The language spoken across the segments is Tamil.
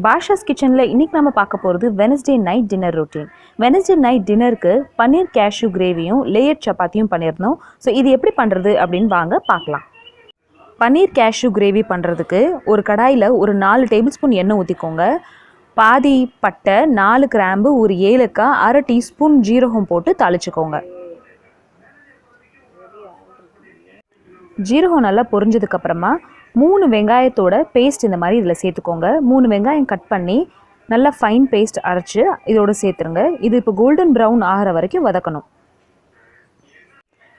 Bashas kitchen இன்னைக்கு நாம பார்க்க போறது Wednesday night dinner routine. Wednesday night dinnerக்கு Paneer Cashew Gravyயும் layered chapathiyum பண்ணிரணும். So இது எப்படி பண்றது அப்படினு வாங்க பார்க்கலாம். Paneer Cashew Gravy பண்றதுக்கு ஒரு கடாயில ஒரு 4 டேபிள்ஸ்பூன் எண்ணெய் ஊத்திக்கோங்க. பாதி பட்டை, 4 கிராம்பு, ஒரு ஏலக்காய், 1/2 டீஸ்பூன் ஜீரகம் போட்டு தாளிச்சுக்கோங்க. ஜீரகம் நல்லா பொரிஞ்சதுக்கு அப்புறமா 3 வெங்காயத்தோட பேஸ்ட் இந்த மாதிரி இதில் சேர்த்துக்கோங்க. 3 வெங்காயம் கட் பண்ணி நல்லா ஃபைன் பேஸ்ட் அரைச்சி இதோட சேர்த்துருங்க. இது இப்போ கோல்டன் ப்ரௌன் ஆகிற வரைக்கும் வதக்கணும்.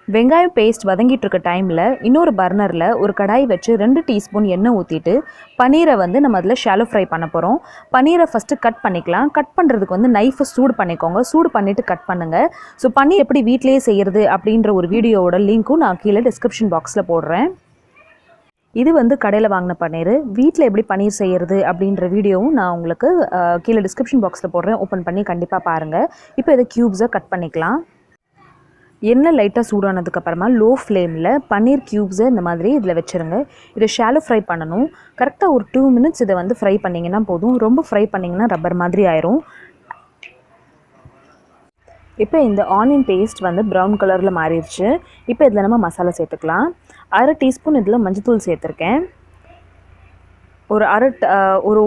வெங்காயம் பேஸ்ட் வதங்கிட்டு இருக்க டைமில் இன்னொரு பர்னரில் ஒரு கடாய் வச்சு 2 டீஸ்பூன் எண்ணெய் ஊற்றிட்டு பன்னீரை நம்ம அதில் ஷாலோ ஃப்ரை பண்ண போகிறோம். பன்னீரை ஃபஸ்ட்டு கட் பண்ணிக்கலாம். கட் பண்ணுறதுக்கு நைஃபை சூடு பண்ணிக்கோங்க. சூடு பண்ணிவிட்டு கட் பண்ணுங்கள். ஸோ பன்னீர் எப்படி வீட்டிலேயே செய்கிறது அப்படின்ற ஒரு வீடியோவோட லிங்க்கும் நான் கீழே டிஸ்கிரிப்ஷன் பாக்ஸில் போடுறேன். இது கடையில் வாங்கின பன்னீர். வீட்டில் எப்படி பன்னீர் செய்கிறது அப்படின்ற வீடியோவும் நான் உங்களுக்கு கீழே டிஸ்கிரிப்ஷன் பாக்ஸில் போடுறேன். ஓப்பன் பண்ணி கண்டிப்பாக பாருங்கள். இப்போ இதை க்யூப்ஸை கட் பண்ணிக்கலாம். எண்ணெய் லைட்டாக சூடானதுக்கப்புறமா லோ ஃப்ளேமில் பன்னீர் க்யூப்ஸை இந்த மாதிரி இதில் வச்சுருங்க. இதை ஷாலோ ஃப்ரை பண்ணணும். கரெக்டாக ஒரு 2 மினிட்ஸ் இதை ஃப்ரை பண்ணிங்கன்னா போதும். ரொம்ப ஃப்ரை பண்ணிங்கன்னா ரப்பர் மாதிரி ஆயிரும். இப்போ இந்த ஆனியன் பேஸ்ட் ப்ரௌன் கலரில் மாறிடுச்சு. இப்போ இதில் நம்ம மசாலா சேர்த்துக்கலாம். 1/2 டீஸ்பூன் இதில் மஞ்சத்தூள் சேர்த்துருக்கேன்.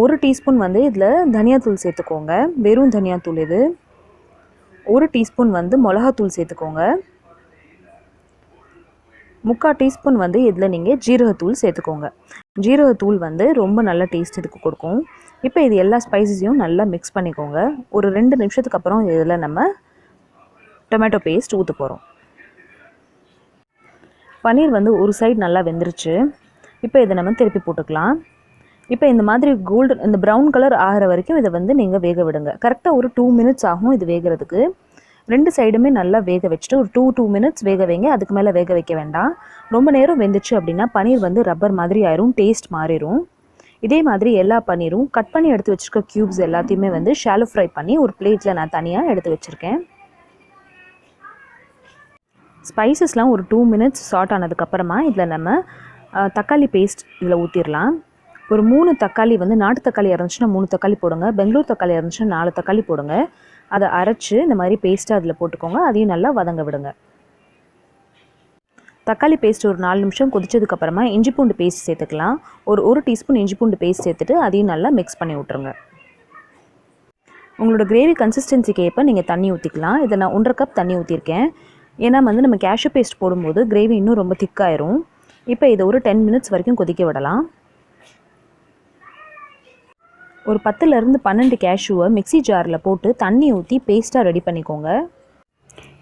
ஒரு டீஸ்பூன் இதில் தனியாத்தூள் சேர்த்துக்கோங்க. வெறும் தனியாத்தூள் இது. 1 டீஸ்பூன் மிளகாத்தூள் சேர்த்துக்கோங்க. 3/4 டீஸ்பூன் இதில் நீங்கள் ஜீரகத்தூள் சேர்த்துக்கோங்க. ஜீரகத்தூள் ரொம்ப நல்ல டேஸ்ட் இதுக்கு கொடுக்கும். இப்போ இது எல்லா ஸ்பைசஸையும் நல்லா மிக்ஸ் பண்ணிக்கோங்க. ஒரு 2 நிமிஷத்துக்கு அப்புறம் இதில் நம்ம டொமேட்டோ பேஸ்ட் ஊற்ற போகிறோம். பன்னீர் ஒரு சைடு நல்லா வெந்துருச்சு. இப்போ இதை நம்ம திருப்பி போட்டுக்கலாம். இப்போ இந்த மாதிரி இந்த ப்ரௌன் கலர் ஆகிற வரைக்கும் இதை நீங்கள் வேக விடுங்க. கரெக்டாக ஒரு 2 மினிட்ஸ் ஆகும் இது வேகிறதுக்கு. 2 சைடுமே நல்லா வேக வச்சுட்டு ஒரு 2 மினிட்ஸ் வேக வைங்க. அதுக்கு மேலே வேக வைக்க வேண்டாம். ரொம்ப நேரம் வெந்துச்சு அப்படின்னா பன்னீர் ரப்பர் மாதிரி ஆயிரும், டேஸ்ட் மாறிடும். இதே மாதிரி எல்லா பன்னீரும் கட் பண்ணி எடுத்து வச்சுருக்க க்யூப்ஸ் எல்லாத்தையுமே ஷாலோ ஃப்ரை பண்ணி ஒரு பிளேட்டில் நான் தனியாக எடுத்து வச்சுருக்கேன். ஸ்பைசஸ்லாம் ஒரு 2 மினிட்ஸ் சாட் ஆனதுக்கப்புறமா இதில் நம்ம தக்காளி பேஸ்ட் இதில் ஊற்றிடலாம். ஒரு 3 தக்காளி நாட்டு தக்காளி இருந்துச்சுன்னா 3 தக்காளி போடுங்க. பெங்களூர் தக்காளி இருந்துச்சுன்னா 4 தக்காளி போடுங்க. அதை அரைச்சி இந்த மாதிரி பேஸ்ட்டாக அதில் போட்டுக்கோங்க. அதையும் நல்லா வதங்க விடுங்க. தக்காளி பேஸ்ட் ஒரு 4 நிமிஷம் கொதிச்சதுக்கப்புறமா இஞ்சி பூண்டு பேஸ்ட் சேர்த்துக்கலாம். ஒரு டீஸ்பூன் இஞ்சி பூண்டு பேஸ்ட் சேர்த்துட்டு அதையும் நல்லா மிக்ஸ் பண்ணி விட்ருங்க. உங்களோட கிரேவி கன்சிஸ்டன்சிக்கு ஏற்ப நீங்கள் தண்ணி ஊற்றிக்கலாம். இதை நான் 1/2 கப் தண்ணி ஊற்றிருக்கேன். ஏன்னா நம்ம கேஷ்யூ பேஸ்ட் போடும்போது கிரேவி இன்னும் ரொம்ப திக்காயிரும். இப்போ இதை ஒரு 10 மினிட்ஸ் வரைக்கும் கொதிக்க விடலாம். ஒரு 10லேருந்து 12 கேஷ்யூவை மிக்ஸி ஜாரில் போட்டு தண்ணி ஊற்றி பேஸ்ட்டாக ரெடி பண்ணிக்கோங்க.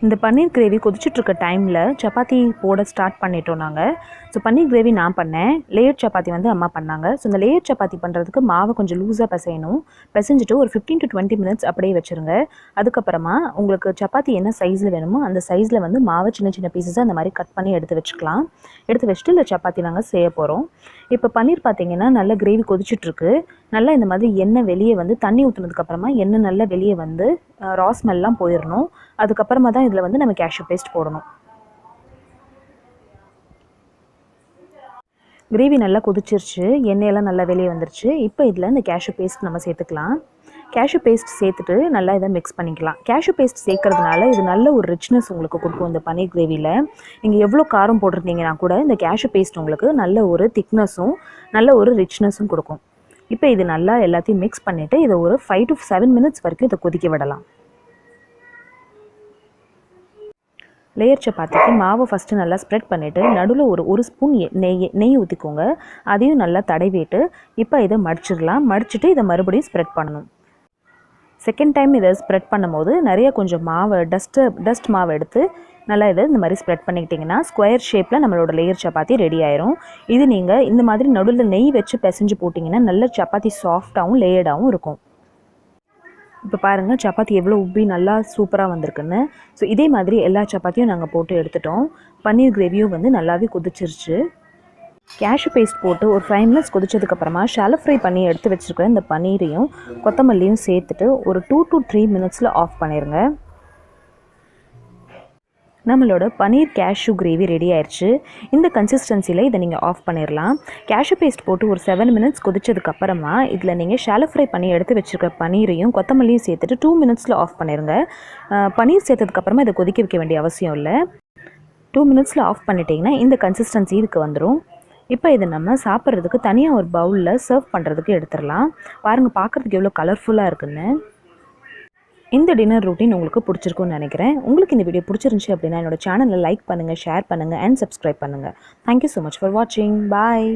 இந்த பன்னீர் கிரேவி கொதிச்சுட்ருக்க டைமில் சப்பாத்தி போட ஸ்டார்ட் பண்ணிட்டோம் நாங்கள். ஸோ பன்னீர் கிரேவி நான் பண்ணேன். லேயர் சப்பாத்தி அம்மா பண்ணாங்க. ஸோ இந்த லேயர் சப்பாத்தி பண்ணுறதுக்கு மாவை கொஞ்சம் லூஸாக பிசையணும். பிசைஞ்சிட்டு ஒரு 15 to 20 மினிட்ஸ் அப்படியே வச்சுருங்க. அதுக்கப்புறமா உங்களுக்கு சப்பாத்தி என்ன சைஸில் வேணுமோ அந்த சைஸில் மாவை சின்ன சின்ன பீசஸாக அந்த மாதிரி கட் பண்ணி எடுத்து வச்சுக்கலாம். எடுத்து வச்சுட்டு இந்த சப்பாத்தி நாங்கள் செய்ய போகிறோம். இப்போ பன்னீர் பார்த்திங்கன்னா நல்லா கிரேவி கொதிச்சுட்ருக்கு. நல்லா இந்த மாதிரி எண்ணெய் வெளியே தண்ணி ஊற்றுனதுக்கப்புறமா எண்ணெய் நல்லா வெளியே ரா ஸ்மெல்லாம் போயிடணும். அதுக்கப்புறமா தான் இதில் நம்ம கேஷ்யூ பேஸ்ட் போடணும். கிரேவி நல்லா கொதிச்சிருச்சு. எண்ணெயெல்லாம் நல்லா வெளியே வந்துருச்சு. இப்போ இதில் இந்த கேஷ்யூ பேஸ்ட் நம்ம சேர்த்துக்கலாம். கேஷ்யூ பேஸ்ட் சேர்த்துட்டு நல்லா இதை மிக்ஸ் பண்ணிக்கலாம். கேஷ்யூ பேஸ்ட் சேர்க்கறதுனால இது நல்ல ஒரு ரிச்னஸ் உங்களுக்கு கொடுக்கும். இந்த பன்னீர் கிரேவியில் நீங்கள் எவ்வளோ காரம் போட்டிருந்தீங்கன்னா கூட இந்த கேஷ்யூ பேஸ்ட் உங்களுக்கு நல்ல ஒரு திக்னஸும் நல்ல ஒரு ரிச்னஸும் கொடுக்கும். இப்போ இது நல்லா எல்லாத்தையும் மிக்ஸ் பண்ணிவிட்டு இதை ஒரு 5 to 7 மினிட்ஸ் வரைக்கும் இதை கொதிக்க விடலாம். லேயர் சப்பாத்திக்கு மாவை ஃபஸ்ட்டு நல்லா ஸ்ப்ரெட் பண்ணிவிட்டு நடுவில் ஒரு ஸ்பூன் நெய் ஊற்றிக்கோங்க. அதையும் நல்லா தடவிட்டு இப்போ இதை மடிச்சிடலாம். மடிச்சுட்டு இதை மறுபடியும் ஸ்ப்ரெட் பண்ணணும். செகண்ட் டைம் இதை ஸ்ப்ரெட் பண்ணும்போது நிறைய கொஞ்சம் மாவை டஸ்ட் மாவை எடுத்து நல்லா இதை இந்த மாதிரி ஸ்ப்ரெட் பண்ணிக்கிட்டிங்கன்னா ஸ்கொயர் ஷேப்பில் நம்மளோட லேயர் சப்பாத்தி ரெடி ஆயிரும். இது நீங்கள் இந்த மாதிரி நடுவில் நெய் வச்சு பிசைஞ்சு போட்டிங்கன்னா நல்ல சப்பாத்தி சாஃப்டாகவும் லேயர்டாகவும் இருக்கும். இப்போ பாருங்கள் சப்பாத்தி எவ்வளோ உப்பி நல்லா சூப்பராக வந்திருக்குன்னு. ஸோ இதே மாதிரி எல்லா சப்பாத்தியும் நாங்கள் போட்டு எடுத்துட்டோம். பன்னீர் கிரேவியும் நல்லாவே கொதிச்சிருச்சு. கேஷ்யூ பேஸ்ட் போட்டு ஒரு 5 மினிட்ஸ் கொதிச்சதுக்கப்புறமா ஷாலோ ஃப்ரை பண்ணி எடுத்து வச்சுருக்க இந்த பன்னீரையும் கொத்தமல்லியும் சேர்த்துட்டு ஒரு 2 to 3 மினிட்ஸில் ஆஃப் பண்ணிடுங்க. நம்மளோட பனீர் கேஷ்யூ கிரேவி ரெடி ஆயிடுச்சு. இந்த கன்சிஸ்டன்சியில் இதை நீங்கள் ஆஃப் பண்ணிடலாம். கேஷ்யூ பேஸ்ட் போட்டு ஒரு 7 மினிட்ஸ் கொதிச்சதுக்கப்புறமா இதில் நீங்கள் ஷாலோ ஃப்ரை பண்ணி எடுத்து வச்சுருக்க பனீரையும் கொத்தமல்லியும் சேர்த்துட்டு 2 மினிட்ஸில் ஆஃப் பண்ணிடுங்க. பனீர் சேர்த்ததுக்கப்புறமா இதை கொதிக்க வைக்க வேண்டிய அவசியம் இல்லை. 2 மினிட்ஸில் ஆஃப் பண்ணிட்டீங்கன்னா இந்த கன்சிஸ்டன்சி இதுக்கு வந்துடும். இப்போ இதை நம்ம சாப்பிட்றதுக்கு தனியாக ஒரு பவுலில் சர்வ் பண்ணுறதுக்கு எடுத்துடலாம். பாருங்கள், பார்க்குறதுக்கு எவ்வளோ கலர்ஃபுல்லாக இருக்குன்னு. இந்த டின்னர் ரூட்டீன் உங்களுக்கு பிடிச்சிருக்குன்னு நினைக்கிறேன். உங்களுக்கு இந்த வீடியோ பிடிச்சிருந்துச்சி அப்படின்னா என்னோட சேனலை லைக் பண்ணுங்கள், ஷேர் பண்ணுங்கள் அண்ட் சப்ஸ்கிரைப் பண்ணுங்கள். தேங்க்யூ ஸோ மச் ஃபார் வாட்சிங். பாய்.